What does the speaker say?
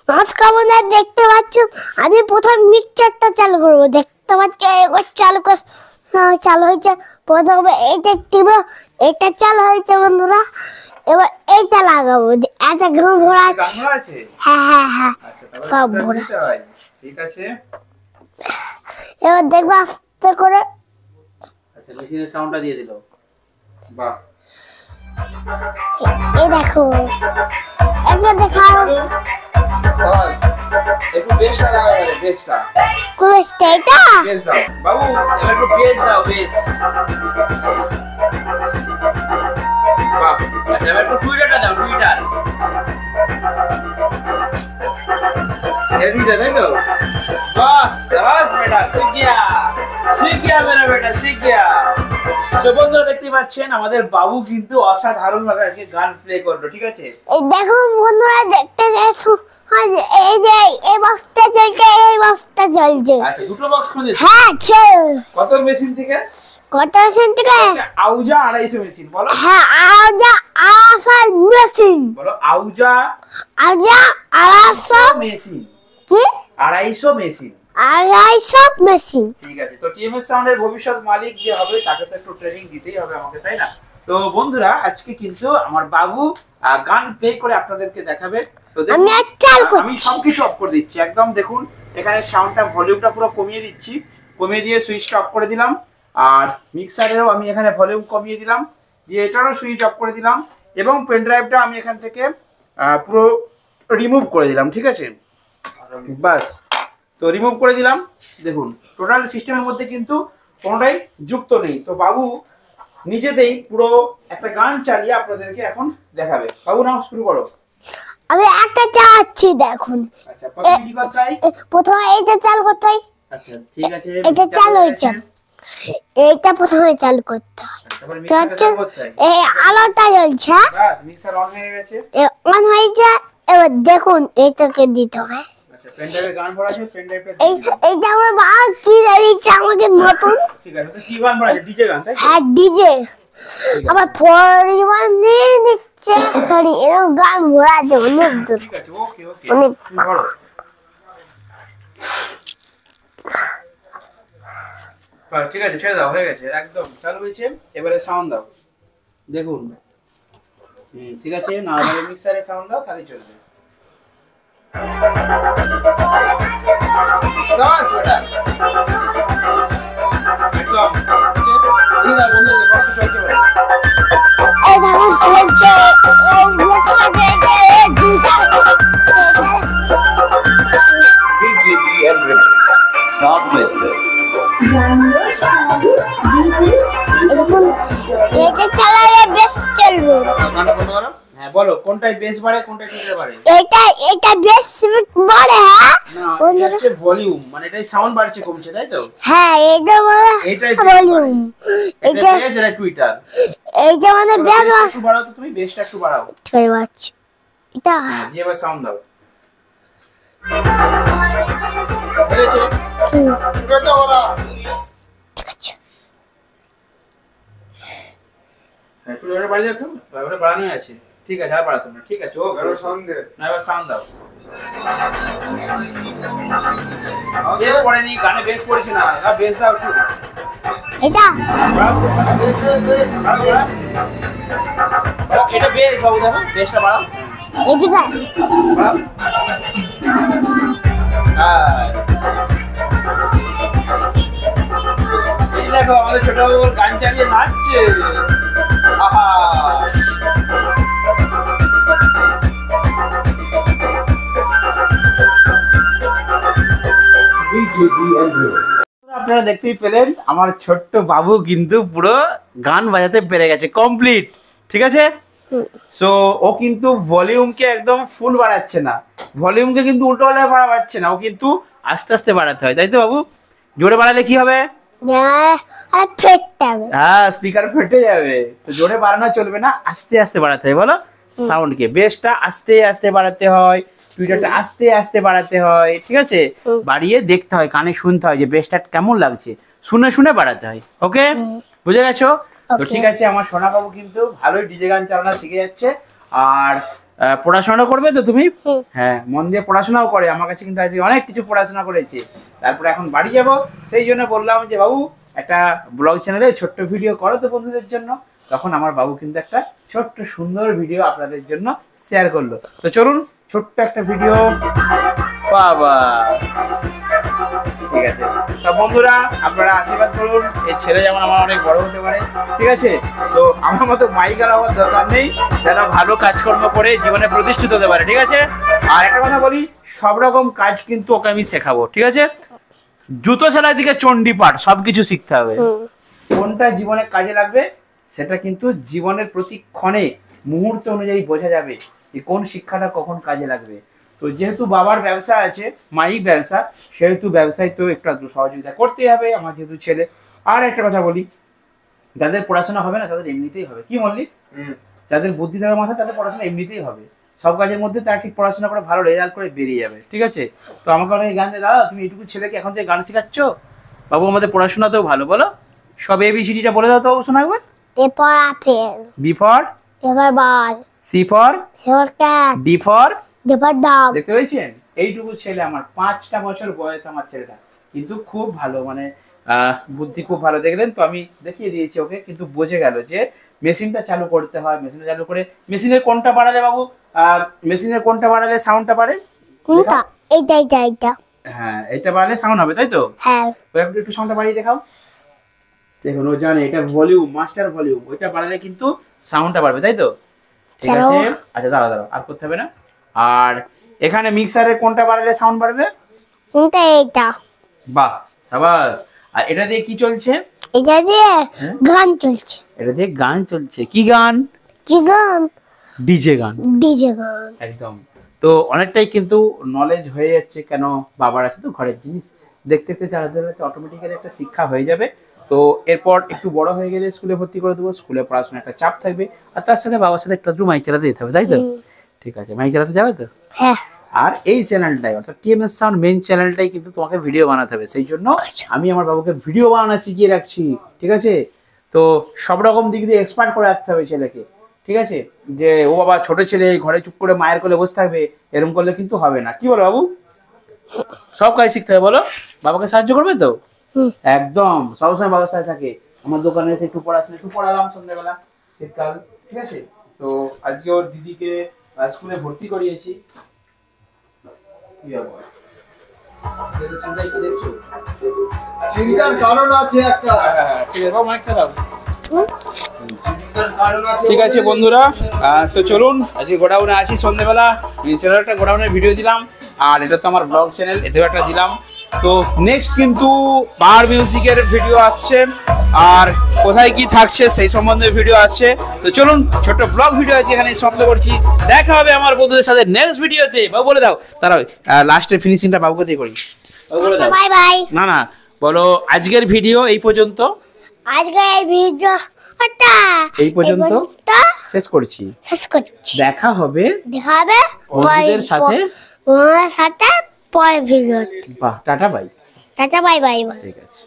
মাছ খাবো না, দেখতে পাচ্ছ আমি প্রথম মিক্সচারটা চালু করবো। দেখতে পাচ্ছ এবার চালু কর, চালু হয়েছে। প্রথমে এইটা টিপব, এটা চালু হয়েছে বন্ধুরা। এবার এইটা লাগাবো, এত ঘুম ভরা আছে। হ্যাঁ হ্যাঁ হ্যাঁ, সব ভরা আছে। ঠিক আছে, এবার দেখবো আস্তে করে। আচ্ছা, মেশিনের সাউন্ডটা দিয়ে দিল। বাহ, এই দেখো, একবার দেখাও। সাবাস, একটু বেসটা লাগাও, বেসটা। কোন স্টেটা? বেস দাও বাবু, এবার একটু বেস দাও, বেস। বাহ, আচ্ছা এবার একটু টুইটারটা দাও, টুইটার। টুইটার তাই তো? বাহ, সাবাস বেটা, শিখ গয়া মেরা বেটা, শিখ গয়া। সো বন্ধুরা দেখতে পাচ্ছেন আমাদের বাবু কিন্তু অসাধারণ ভাবে আজকে গান প্লে করলো। ঠিক আছে, এই দেখো বন্ধুরা, দেখতে যাচ্ছো এই যে এই বক্সটা চলছে, এই বক্সটা চলছে। আচ্ছা দুটো বক্স খুঁজে। হ্যাঁ চল। কত মেশিন থেকে? কত মেশিন থেকে? আউজা 250 মেশিন। বলো। হ্যাঁ আউজা 250 মেশিন। বলো আউজা 250 মেশিন। কি? 250 মেশিন। 250 মেশিন। ঠিক আছে, তো টিএমএস সাউন্ডের ভবিষ্যৎ মালিক যে হবে তাকে তো একটু ট্রেনিং দিতেই হবে আমাকে, তাই না? তো বন্ধুরা আজকে কিন্তু আমার বাবু গান প্লে করে আপনাদেরকে দেখাবে। তো আমি চাল করছি, আমি সবকিছু অফ করে দিচ্ছি একদম। দেখুন এখানে সাউন্ডটা, ভলিউমটা পুরো কমিয়ে দিচ্ছি, কমিয়ে দিয়ে সুইচটা অফ করে দিলাম। আর মিক্সারেরও আমি এখানে ভলিউম কমিয়ে দিলাম, দিয়ে এটারও সুইচ অফ করে দিলাম। এবং পেন ড্রাইভটা আমি এখান থেকে পুরো রিমুভ করে দিলাম। ঠিক আছে, বাস, তো রিমুভ করে দিলাম। দেখুন টোটাল সিস্টেমের মধ্যে কিন্তু কোনোটাই যুক্ত নেই। তো বাবু নিজেতেই পুরো একটা গান চালিয়ে আপনাদেরকে এখন দেখাবে। বাবু নাও, শুরু করো। আমি একটা চাচ্ছি, দেখুন। আচ্ছা, প্রথমে কি করতে হয়? প্রথমে এইটা চালু করতে হয়। আচ্ছা ঠিক আছে, এটা চালু হয়েছে, এইটা প্রথমে চালু করতে হয়। তারপরে মিক্সারটা করতে হয়। এই আলোটা জ্বলছে, বাস, মিক্সার অন হয়ে গেছে। অন হয়েছে। এবার দেখুন এইটাকে দিতে হয়। আচ্ছা, পেন ড্রাইভে গান ভরা আছে, পেন ড্রাইভটা এইটা আমার মা কি দিচ্ছে আমাকে নতুন। ঠিক আছে, তো কি গান ভরা আছে? ডিজে গান, তাই? হ্যাঁ ডিজে। আমার পরিমাণ নিয়ে নিচ্ছে, সরি এরকম গান ভরা আছে অনেক দূর। ঠিক আছে, ওকে ওকে, অনেক ধরো। ঠিক আছে, ছেড়ে দাও, হয়ে গেছে, একদম চালু হয়েছে। এবারে সাউন্ড দাও, দেখুন। ঠিক আছে, না এবারে মিক্সারে সাউন্ড দাও, তাহলে চলবে। সাউন্ড বেটা, একদম ঠিক আছে। বন্ধু বক্স চলছে বলে এই দেখুন চলছে, এই মেসেজে এই দুইটা DJBM Remix 7 में से দেখুন এটা চালালে বেশ চলবে। গানটা বন্ধ করো। হ্যাঁ বলো, কোনটাই বেস বাড়ে, কোনটাই ট্রিপল বাড়ে? এটা বেশ বাড়ে। হ্যাঁ না, এটা হচ্ছে ভলিউম, মানে এটাই সাউন্ড বাড়ছে কমছে, তাই তো? হ্যাঁ এটা মানে এটাই ভলিউম, এটা বেস, এটা টুইটার। এইটা মানে বেস একটু বাড়াও তো, তুমি বেসটা একটু বাড়াও। ঠিক আছে, এটা দিয়ে এবার সাউন্ড দাও। হয়েছে? এটা ওরা ঠিক আছে। একটু জোরে বাড়িয়ে দেখো, এবারে বাড়ানো আছে। ঠিক আছে, আর বাড়াতে না। ঠিক আছে, ওকে, এবার সাউন্ড দে। না, এবার সাউন্ড দাও। বেস পড়েনি, গানে বেস পড়েছে না। না, বেস দাও একটু। এটা এটা বেস, বাবু দেখো, বেসটা বাড়াও। এদিকে বাড়াও। এই দেখো আমাদের ছোট বাবু গান চালিয়ে নাচছে। আহা, DJBM Remix আপনারা দেখতেই পেলেন আমার ছোট্ট বাবু কিন্তু পুরো গান বাজাতে পেরে গেছে, কমপ্লিট। ঠিক আছে, সো ও কিন্তু ভলিউমকে একদম ফুল বাড়াচ্ছে না, ভলিউমকে কিন্তু উল্টো পাল্টা বাড়াচ্ছে না, ও কিন্তু আস্তে আস্তে বাড়াতে হয়, তাই তো বাবু? জোরে বাড়ালে কি হবে? আর ফেটতে হবে। হ্যাঁ, স্পিকার ফেটে যাবে। তো জোরে বাড়ানো চলবে না, আস্তে আস্তে বাড়াতে হয়। বলো, সাউন্ডকে, বেসটা আস্তে আস্তে বাড়াতে হয়, টুইটারটা আস্তে আস্তে বাড়াতে হয়। ঠিক আছে, বাড়িয়ে দেখতে হয়, কানে শুনতে হয় যে বেসটা কেমন লাগছে, শুনে শুনে বাড়াতে হয়। ওকে, বুঝে গেছো? তো ঠিক আছে, আমার সোনা বাবু কিন্তু ভালোই ডিজে গান চালানো শিখে যাচ্ছে। আর পড়াশোনা করবে তো তুমি? হুম। হ্যাঁ, মন দিয়ে পড়াশোনাও করে। আমার কাছে কিন্তু আজকে অনেক কিছু পড়াশোনা করেছে। তারপরে এখন বাড়ি যাব, সেই জন্য বললাম যে বাবু একটা ব্লগ চ্যানেলে ছোট্ট ভিডিও করো তো বন্ধুদের জন্য। তখন আমার বাবু কিন্তু একটা ছোট্ট সুন্দর ভিডিও আপনাদের জন্য শেয়ার করলো। তো চলুন ছোট্ট একটা ভিডিও। বাবা, ঠিক আছে সব বন্ধুরা, আপনারা আশীর্বাদ করুন এই ছেলে যেমন আমার অনেক বড় হতে পারে। ঠিক আছে, তো আমার মতো মাইকার হওয়ার দরকার নেই, যারা ভালো কাজকর্ম করে জীবনে প্রতিষ্ঠিত হতে পারে। ঠিক আছে, আর একটা কথা বলি, সব রকম কাজ কিন্তু ওকে আমি শেখাবো। ঠিক আছে, জুতো সেলাই থেকে চণ্ডীপাঠ সবকিছু শিখতে হবে। কোনটা জীবনে কাজে লাগবে সেটা কিন্তু জীবনের প্রতি ক্ষণে মুহূর্ত অনুযায়ী বোঝা যাবে যে কোন শিক্ষাটা কখন কাজে লাগবে। তো যেহেতু বাবার ব্যবসা আছে, মাইক ব্যবসা, সেহেতু ব্যবসায় তো একটু আধটু সহযোগিতা করতেই হবে আমার যেহেতু ছেলে। আর একটা কথা বলি, যাদের পড়াশোনা হবে না তাদের এমনিতেই হবে। কি বললি? যাদের বুদ্ধি থাকার মাথায় তাদের পড়াশোনা এমনিতেই হবে। সব কাজের মধ্যে তারা ঠিক পড়াশোনা করে ভালো রেজাল্ট করে বেরিয়ে যাবে। ঠিক আছে, তো আমাকে অনেক গান দেয়, দাদা তুমি এইটুকু ছেলেকে এখন থেকে গান শেখাচ্ছ? বাবু আমাদের পড়াশোনাতেও ভালো, বলো সব ABCDটা বলে দাও তো বাবু, শোনা একবার। এরপর আপেল, B for এবার বল, C for এবার ক্যাট, D for এবার ডগ। দেখতে পেয়েছেন? এইটুকু ছেলে আমার, 5টা বছর বয়স আমার ছেলেটা, কিন্তু খুব ভালো, মানে বুদ্ধি খুব ভালো। দেখলেন তো, আমি দেখিয়ে দিয়েছি ওকে, কিন্তু বুঝে গেল যে মেশিনটা চালু করতে হয়। মেশিনটা চালু করে মেশিনের কোনটা বাড়ালে বাবু, মেশিনের কোনটা বাড়ালে সাউন্ডটা বাড়ে? কোনটা? এইটা এইটা এইটা। হ্যাঁ, এটা বাড়ালে সাউন্ড হবে, তাই তো? হ্যাঁ। একটু সাউন্ডটা বাড়িয়ে দেখাও। দেখুন ও জানে এটা ভলিউম, মাস্টার ভলিউম, ওইটা বাড়ালে কিন্তু সাউন্ডটা বাড়বে, তাই তো? ঠিক আছে, আচ্ছা দাঁড়াও, আর করতে হবে না। আর এখানে মিক্সারের কোনটা বাড়ালে সাউন্ড বাড়বে? কোনটা? এইটা। বাহ, সাবাস। আর এটা দিয়ে কি চলছে? এটা দিয়ে গান চলছে। এটা দিয়ে গান চলছে। কি গান? কি গান? ডিজে গান। ডিজে গান। একদম। তো অনেকটাই কিন্তু নলেজ হয়ে যাচ্ছে, কেন বাবার আছে তো ঘরের জিনিস দেখতে দেখতে চালাতে চালাতে অটোমেটিক্যালি একটা শিক্ষা হয়ে যাবে। তো এরপর একটু বড় হয়ে গেলে স্কুলে ভর্তি করে দেবো, স্কুলে পড়াশোনা একটা চাপ থাকবে, আর তার সাথে বাবার সাথে একটু মাইক চালাতে যেতে হবে, তাই তো? ঠিক আছে, মাইক চালাতে যাবে তো? হ্যাঁ। আর এই চ্যানেলটাই অর্থাৎ TMS সাউন্ড মেইন চ্যানেলটাই কিন্তু তোমাকে ভিডিও বানাতে হবে। সেই জন্য আমি আমার বাবুকে ভিডিও বানানো শিখিয়ে রাখছি। ঠিক আছে, তো সব রকম দিক দিয়ে এক্সপার্ট করে রাখতে হবে ছেলেকে। ঠিক আছে, যে ও বাবা ছোট ছেলে ঘরে চুপ করে মায়ের কোলে বসে থাকবে, এরকম করলে কিন্তু হবে না। কি বলো বাবু? সব কাজ শিখতে হবে, বলো। বাবাকে সাহায্য করবে তো? একদম, সবসময় বাবার সাথে থাকে। আমার দোকানে এসে একটু পড়াশোনা একটু পড়ালাম সন্ধ্যাবেলা, শীতকাল। ঠিক আছে, তো আজকে ওর দিদিকে স্কুলে ভর্তি করিয়েছি। চিন্তার কারণ আছে একটা। ঠিক আছে বন্ধুরা, তো চলুন আজকে গোডাউনে আছি সন্ধ্যেবেলা। চ্যানেলটা গোডাউনের ভিডিও দিলাম, আর এটা তো আমার ব্লগ চ্যানেল, এতেও একটা দিলাম। তো নেক্সট কিন্তু পাওয়ার মিউজিকের ভিডিও আসছে, আর কোথায় কি থাকছে সেই সম্বন্ধে ভিডিও আসছে। তো চলুন ছোট ব্লগ ভিডিও আছে এখানে সমাপ্ত করছি। দেখা হবে আমার বন্ধুদের সাথে নেক্সট ভিডিওতে। বাবু বলে দাও, তারা লাস্টের ফিনিশিংটা বাবুকে দিয়ে করি। বাবু বলে দাও। Bye bye. না না, বলো আজকের ভিডিও এই পর্যন্ত। আজকে এই ভিডিওটা এই পর্যন্ত শেষ করছি। শেষ করছি। দেখা হবে বন্ধুদের সাথে পরের ভিডিও। বাহ, tata bye. Tata bye bye. ঠিক আছে।